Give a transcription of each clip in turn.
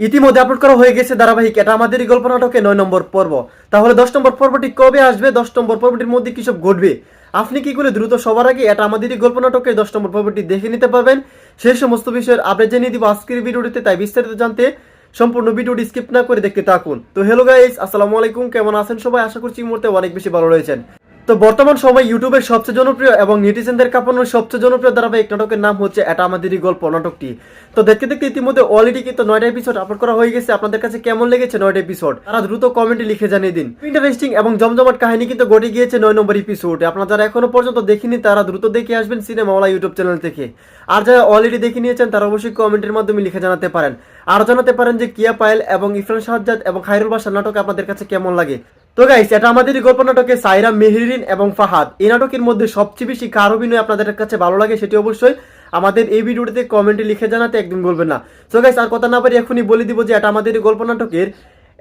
ইতিমধ্যে আপলোড করা হয়ে গেছে ধারাবাহিক এটা আমাদেরই গল্প নাটকে 9 নম্বর পর্ব। তাহলে 10 নম্বর পর্বটি কবে আসবে, 10 নম্বর পর্বটির মধ্যে কি সব ঘটবে, আপনি কি করে দ্রুত সবার আগে এটা আমাদেরই গল্প নাটকের 10 নম্বর পর্বটি দেখে নিতে পারবেন, সেই সমস্ত বিষয়ের আপডেট জানিয়ে দিব আজকের ভিডিওটিতে। তাই বিস্তারিত জানতে সম্পূর্ণ ভিডিওটি স্কিপ না করে দেখতে থাকুন। তো হ্যালো গাইস, আসসালামু আলাইকুম, কেমন আছেন সবাই? আশা করছি এই মুহূর্তে অনেক বেশি ভালো রয়েছেন। তো বর্তমান সময় ইউটিউবের সবচেয়ে জনপ্রিয় এবং নেটিজেনদের কাঁপানোর সবচেয়ে জনপ্রিয় ধারাবাহিক নাটকের নাম হচ্ছে এটা আমাদেরই গল্প নাটকটি। তো দেখতে দেখতে ইতিমধ্যে অলরেডি কিন্তু 9টা এপিসোড আপলোড করা হয়ে গেছে। আপনাদের কাছে কেমন লেগেছে 9টা এপিসোড তারা দ্রুত কমেন্টে লিখে জানিয়ে দিন। ইন্টারেস্টিং এবং জমজমাট কাহিনী কিন্তু ঘটে গিয়েছে 9 নম্বর এপিসোডে। আপনারা যারা এখনো পর্যন্ত দেখেনি তারা দ্রুত দেখে আসবেন সিনেমাওয়ালা ইউটিউব চ্যানেল থেকে। আর যারা অলরেডি দেখে নিয়েছেন তারা অবশ্যই কমেন্টের মাধ্যমে লিখে জানাতে পারেন। আর জানাতে পারেন যে কিয়া পায়েল এবং ইরফান সাজ্জাদ এবং খায়রুল বাসার নাটক আপনাদের কাছে কেমন লাগে। তো গাইস, এটা আমাদেরই গল্প নাটকে সাইরা, মেহরিন এবং ফাহাদ এই নাটকের মধ্যে সবচেয়ে বেশি কার অভিনয় আপনাদের কাছে ভালো লাগে সেটি অবশ্যই আমাদের এই ভিডিওটিতে কমেন্টে লিখে জানাতে একদম বলবেন না। তো গাইস, আর কথা না পারি এখনই বলে দিব যে এটা আমাদেরই গল্প নাটকের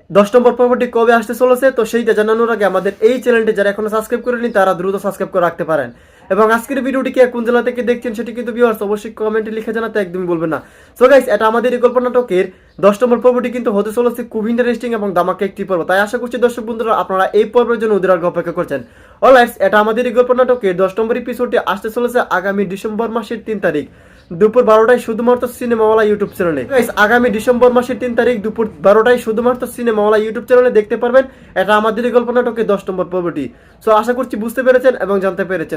10 নম্বর পর্বটি কবে আসতে চলেছে। তো সেইটা জানানোর আগে আমাদের এই চ্যানেলটি যারা এখনো সাবস্ক্রাইব করেনি তারা দ্রুত সাবস্ক্রাইব করে রাখতে পারেন। এবং আজকের ভিডিওটি কে কোন জেলা থেকে দেখছেন সেটি কিন্তু ভিউয়ার্স অবশ্যই কমেন্টে লিখে জানাতে একদমই বলবেন না। সো গাইস, এটা আমাদের এই গল্প নাটকের 10 নম্বর পর্বটি কিন্তু হতে চলেছে খুব ইন্টারেস্টিং এবং ধামাকা একটি পর্ব। তাই আশা করছি দর্শক বন্ধুরা আপনারা এই পর্বের জন্য অধীর আগ্রহে অপেক্ষা করছেন। অলরাইট, এটা আমাদের এই গল্প নাটকের 10 নম্বর এপিসোডটি আসতে চলেছে আগামী ডিসেম্বর মাসের 3 তারিখ দুপুর 12টায় শুধুমাত্র সিনেমাওয়ালা ইউটিউব চ্যানেলে। আগামী ডিসেম্বর মাসের 3 তারিখ দুপুর 12টায় শুধুমাত্র সিনেমাওয়ালা ইউটিউব চ্যানেলে দেখতে পারবেন এটা আমাদের এই গল্প নাটকের 10 নম্বর পর্বটি। সো আশা করছি বুঝতে পেরেছেন এবং জানতে পেরেছেন।